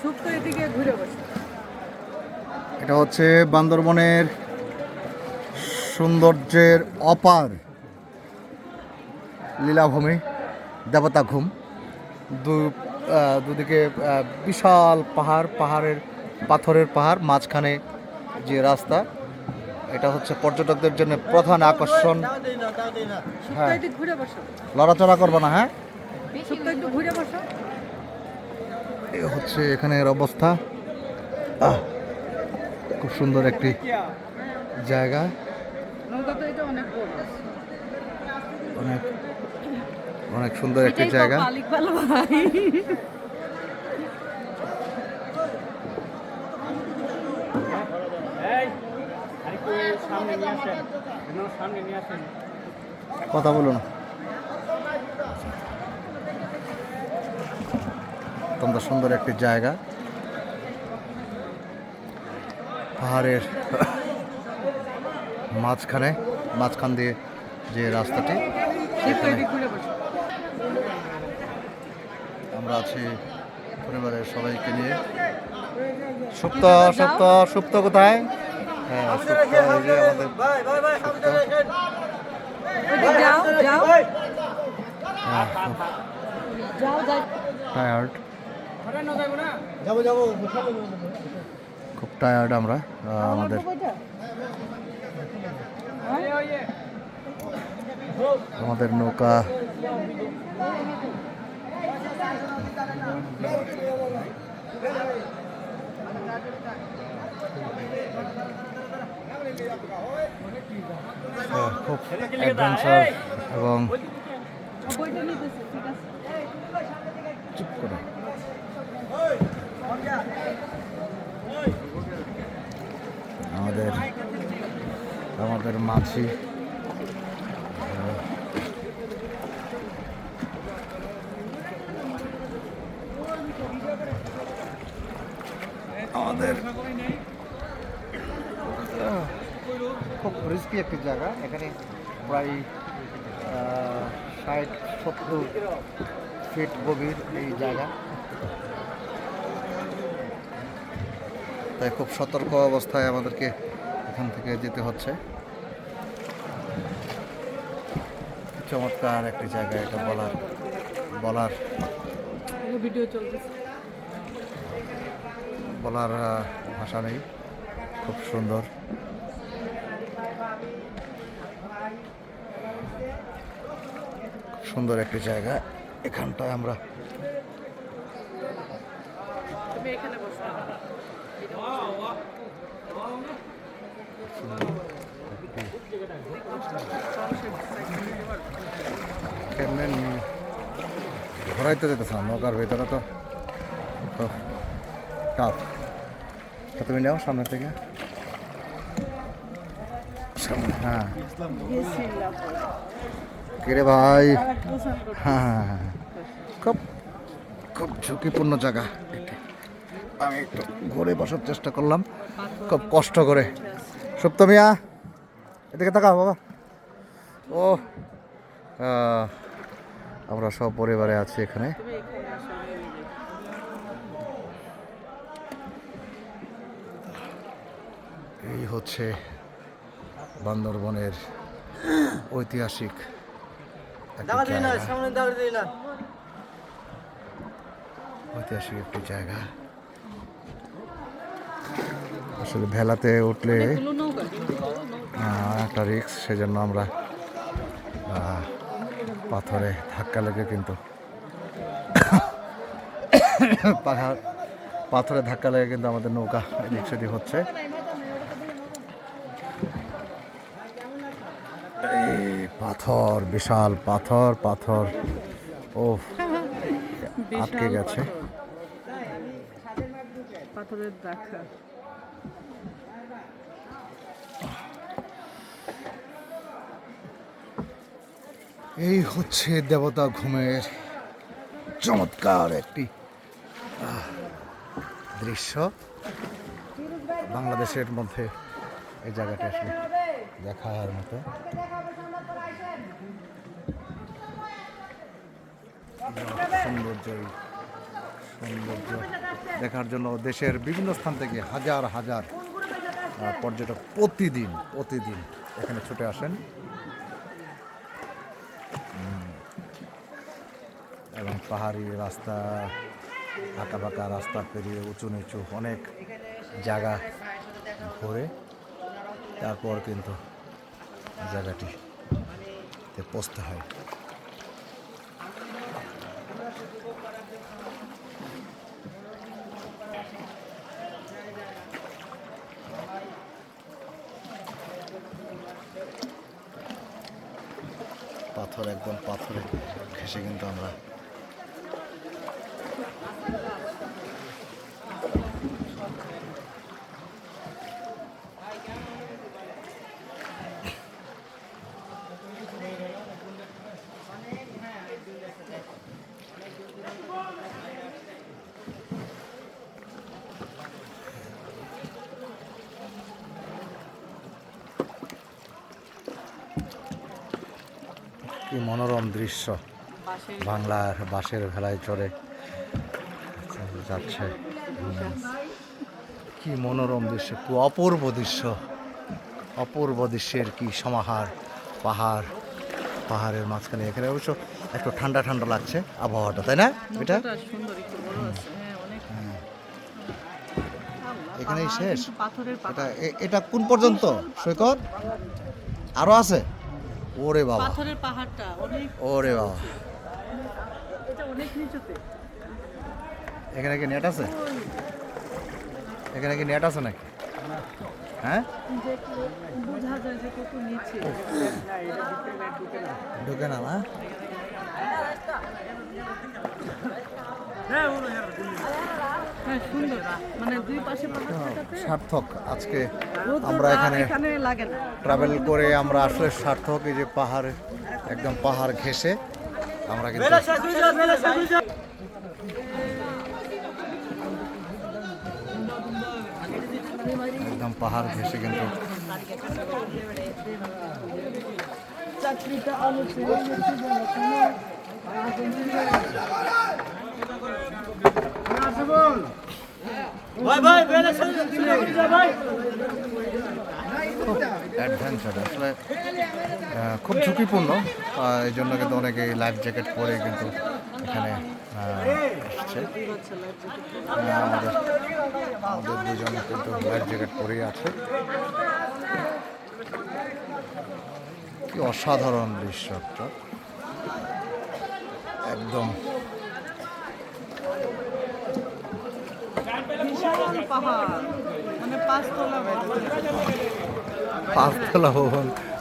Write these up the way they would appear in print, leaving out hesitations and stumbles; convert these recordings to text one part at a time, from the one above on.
সুপ্ত এদিকে ঘুরে বসে। এটা হচ্ছে বান্দরবনের সৌন্দর্যের অপার লীলাভূমি দেবতা ঘুম। দুদিকে বিশাল পাহাড়, পাথরের পাহাড়, মাঝখানে যে রাস্তা, এটা হচ্ছে পর্যটকদের জন্য প্রধান আকর্ষণ। হ্যাঁ, ঘুরে বসো, লড়াচড়া করবো না। হ্যাঁ, একটু ঘুরে বসো। এই হচ্ছে এখানের অবস্থা। খুব সুন্দর একটি জায়গা, অনেক অনেক সুন্দর একটি জায়গা। কথা বলুন, অত্যন্ত সুন্দর একটি জায়গা। পাহাড়ের মাঝখান দিয়ে যে রাস্তাটি, আমরা আছি পরিবারের সবাইকে নিয়ে। সুপ্ত কোথায়? হ্যাঁ, সুপ্ত এই যে আমাদের টায়ার্ড, খুব টায়ার্ড আমরা। আমাদের নৌকা খুব অ্যাডভেঞ্চার এবং চুপ করে আমাদের মাঝি খুব রিস্কি একটি জায়গা। এখানে প্রায় 60-70 ফিট গভীর এই জায়গা, তাই খুব সতর্ক অবস্থায় আমাদেরকে এখান থেকে যেতে হচ্ছে। চমৎকার একটি জায়গা, এটা বলার ভাষা নেই। খুব সুন্দর, সুন্দর একটি জায়গা। এখানটায় আমরা ঘোরাইতে যেতেছিলাম নৌকার ভিতরে, তো টাফ। তুমি নাও সামনে থেকে। হ্যাঁ, কিরে ভাই। হ্যাঁ, খুব ঝুঁকিপূর্ণ জায়গা। আমি একটু ঘুরে বসার চেষ্টা করলাম খুব কষ্ট করে। সুপ্ত মিয়া, এদিকে তাকাও বাবা। ও, আমরা সব পরিবারে আছি এখানে। এই হচ্ছে বান্দরবনের ঐতিহাসিক একটি জায়গা। আসলে ভেলাতে উঠলে একটা রিস্ক, সেজন্য আমরা পাথরে ধাক্কা লেগে কিন্তু আমাদের নৌকা এদিক সেদিক হচ্ছে। এই পাথর, বিশাল পাথর ও আটকে গেছে। এই হচ্ছে দেবতা ঘুমের চমৎকার একটি দৃশ্য। বাংলাদেশের মধ্যে এই জায়গাটা আসলে দেখার মতো। সৌন্দর্য দেখার জন্য দেশের বিভিন্ন স্থান থেকে হাজার হাজার পর্যটক প্রতিদিন এখানে ছুটে আসেন এবং পাহাড়ি রাস্তা, আঁকাবাঁকা রাস্তা পেরিয়ে উঁচু নিচু অনেক জায়গা ঘুরে তারপর কিন্তু জায়গাটিতে পৌঁছতে হয়। একদম পাথরে ঘেঁষে কিন্তু আমরা কি মনোরম দৃশ্য, বাংলার বাঁশের ভেলায় চড়ে যাচ্ছে। কি মনোরম দৃশ্য, কি অপূর্ব দৃশ্যের কি সমাহার। পাহাড়ের মাঝখানে এখানে অবশ্য একটু ঠান্ডা লাগছে আবহাওয়াটা, তাই না? এটা এখানেই শেষ? এটা কোন পর্যন্ত সৈকত? আরো আছে? ওরে বাবা, পাথরের পাহাড়টা অনেক, ওরে বাবা, এটা অনেক নিচুতে। এখানে কি নেট আছে? নাকি? হ্যাঁ, বোঝা যায় যে কত নিচে। ঢুকে না? হ্যাঁ, সুন্দর, মানে দুই পাশে সার্থক। আজকে আমরা এখানে লাগে না ট্রাভেল করে আমরা আসলে সার্থক। এই যে একদম পাহাড় ঘেঁষে আমরা কিন্তু একদম পাহাড় ঘেঁষে কিন্তু অ্যাডভেঞ্চার আসলে খুব ঝুঁকিপূর্ণ। এই জন্য কিন্তু অনেকে লাইফ জ্যাকেট পরে কিন্তু এখানে আসছে। আমাদের দুজনে কিন্তু লাইফ জ্যাকেট পরেই আছে। কি অসাধারণ দৃশ্যটা, একদম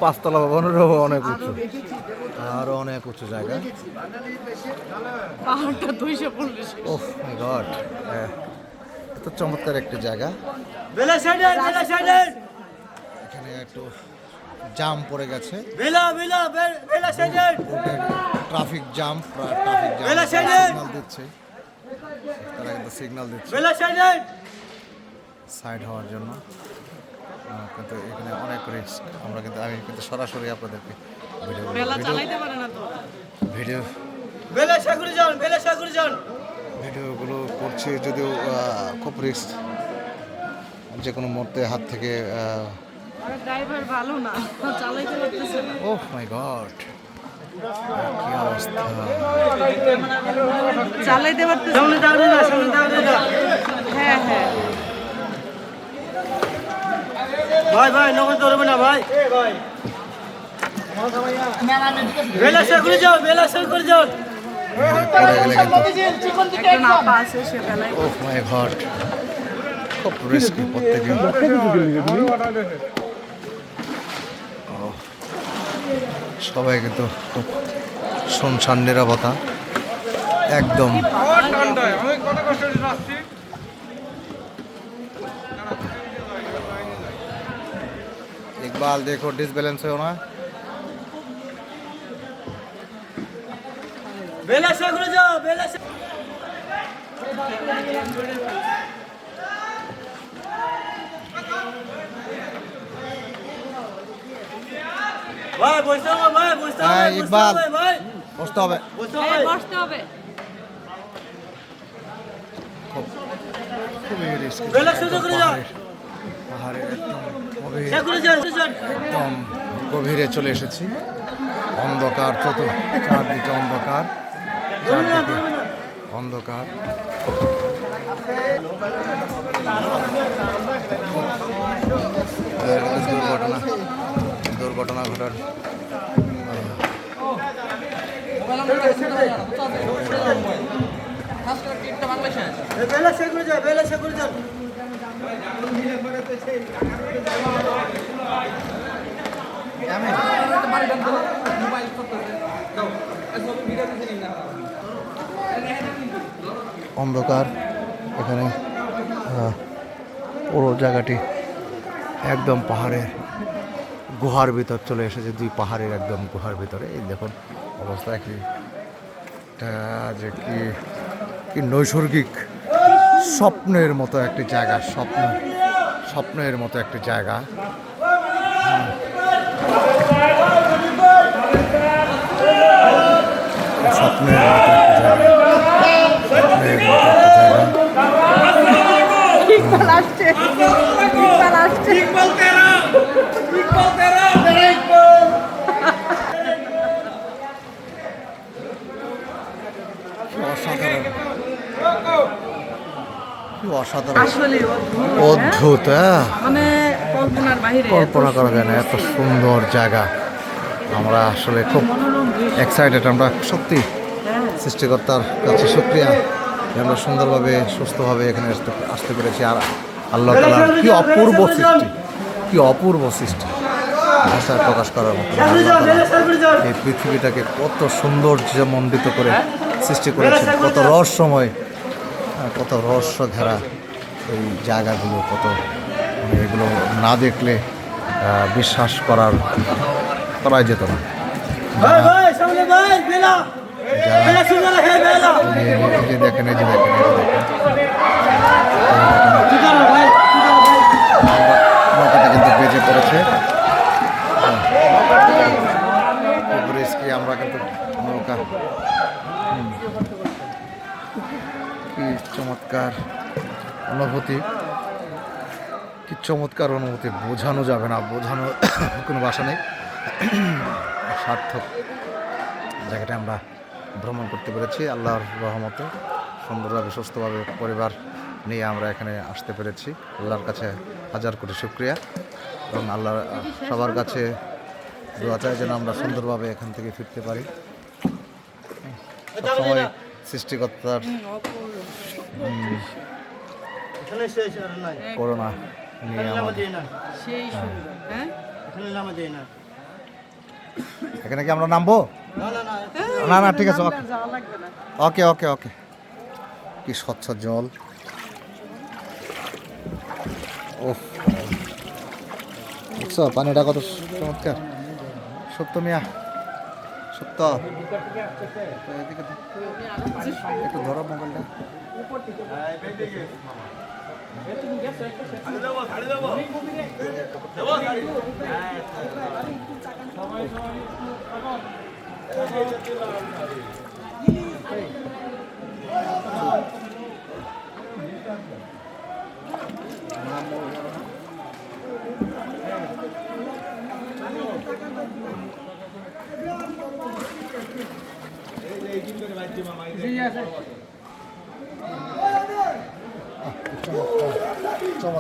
পাঁচতলা ভবনেরও অনেক উঁচু, আরো অনেক উঁচু জায়গা। পাহাড়টা 240। ওহ মাই গড, এত চমৎকার একটা জায়গা। এখানে একটু জাম পড়ে গেছে, ট্রাফিক জাম সিগন্যাল দিচ্ছে, তারা কিন্তু সিগন্যাল দিচ্ছে সাইড হওয়ার জন্য। কিন্তু এখানে অনেক রিস্ক। আমি কিন্তু সরাসরি আপনাদেরকে ভিডিওগুলো করছি, যদিও খুব রিস্ক, যে কোনো মুহূর্তে হাত থেকে। ড্রাইভার ভালো না, চালাইতে পারতেছে না। ওহ মাই গড, কি অবস্থা! চালাইতে পারতেছে না। হ্যাঁ, ভাই নগদ ধরবে না ভাই। বেলাসা করে যাও। ওহ মাই গড, খুব রিস্কি প্রত্যেকে। সবাই কিন্তু খুব শুনশান নীরবতা, একদম। इकबाल देखो डिसबैलेंस हो ना। भाई इकबाल বসতে হবে। বসতে হবে। খুবই রিস্কি। বেলা সোজা করে যাও। পাহাড়ের একদম গভীর, সে করে যান একদম গভীরে চলে এসেছি। অন্ধকার, চারদিকে অন্ধকার, চারদিকে অন্ধকার। দুর্ঘটনা ঘটার বেলা সে করে যাও, বেলা সে করে যাও। অন্ধকার। এখানে পুরো জায়গাটি একদম পাহাড়ের গুহার ভিতর চলে এসেছে, 2 পাহাড়ের একদম গুহার ভিতরে। এই দেখুন অবস্থা কি, এটা যে কি নৈসর্গিক স্বপ্নের মতো একটি জায়গা, স্বপ্নের মতো একটি জায়গা। স্বপ্নের মতো একটি জায়গা, স্বপ্নের মতো একটি জায়গা। ইকবাল আসছে, ইকবাল আসছে। অসাধারণ, কি অসাধারণ, আসলে অদ্ভুত। হ্যাঁ, মানে কল্পনার বাইরে। কল্পনা করা যায় না এত সুন্দর জায়গা। আমরা আসলে খুব মনোরম দৃশ্য। এক্সাইটেড, আমরা সত্যি সৃষ্টিকর্তার কাছে শুকরিয়া যে আমরা সুন্দরভাবে সুস্থভাবে এখানে আসতে পেরেছি। আর আল্লাহ তাআলার কি অপূর্ব সৃষ্টি, কি অপূর্ব সৃষ্টি, ভাষায় প্রকাশ করার মতো না। আল্লাহ তাআলা এই পৃথিবীটাকে কত সৌন্দর্যমণ্ডিত করে সৃষ্টি করেছেন, কত রহস্যময়, কত রহস্য ঘেরা এই জায়গাগুলো, কত মানে এগুলো না দেখলে বিশ্বাস করাই যেত না। ভাই ভাই সামনে ভাই বেলা বেলা সোজা রাখে বেলা। এই যে দেখেন, এই যে দেখেন, কি করো ভাই, কি করো ভাই? নৌকাটা কিন্তু বেজে পড়েছে। খুব রিস্কি, আমরা কিন্তু নৌকা কি চমৎকার অনুভূতি, কি চমৎকার অনুভূতি, বোঝানো যাবে না, বোঝানো কোনো ভাষা নেই। সার্থক জায়গাটা আমরা ভ্রমণ করতে পেরেছি আল্লাহর রহমতে। সুন্দরভাবে সুস্থভাবে পরিবার নিয়ে আমরা এখানে আসতে পেরেছি। আল্লাহর কাছে হাজার কোটি শুকরিয়া, এবং আল্লাহ সবার কাছে দোয়া চাই যেন আমরা সুন্দরভাবে এখান থেকে ফিরতে পারি। সবসময় সৃষ্টিকর্তার এখানে শেষ আর নাই, করোনা নিয়ে নামা আমাদের দেই না, সেই সুন্দর। হ্যাঁ, এখানে নামা দেই না। এখানে কি আমরা নামবো? না না না, না না, ঠিক আছে, ওকে যাওয়া লাগবে না। ওকে ওকে ওকে। কি স্বচ্ছ জল, ওহ বুঝছো পানিটা কত চমৎকার। সত্য মিয়া, সত্য এদিকে একটু ধরো মোবাইলটা। চমৎকার, চমৎকার।